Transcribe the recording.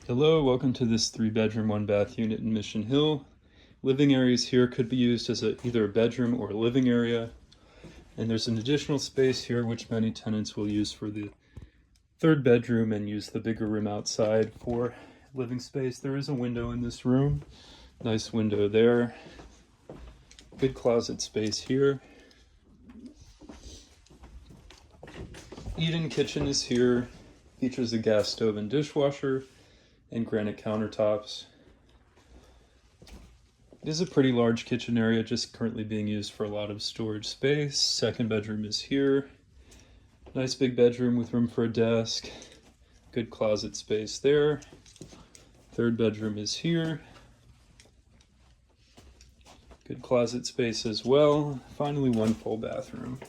Hello, welcome to this 3-bedroom, 1-bath unit in Mission Hill. Living areas here could be used as either a bedroom or a living area. And there's an additional space here which many tenants will use for the 3rd bedroom and use the bigger room outside for living space. There is a window in this room. Nice window there. Good closet space here. Eat-in kitchen is here. Features a gas stove and dishwasher and granite countertops. It is a pretty large kitchen area, just currently being used for a lot of storage space. 2nd bedroom is here. Nice big bedroom with room for a desk. Good closet space there. 3rd bedroom is here. Good closet space as well. Finally, 1 full bathroom.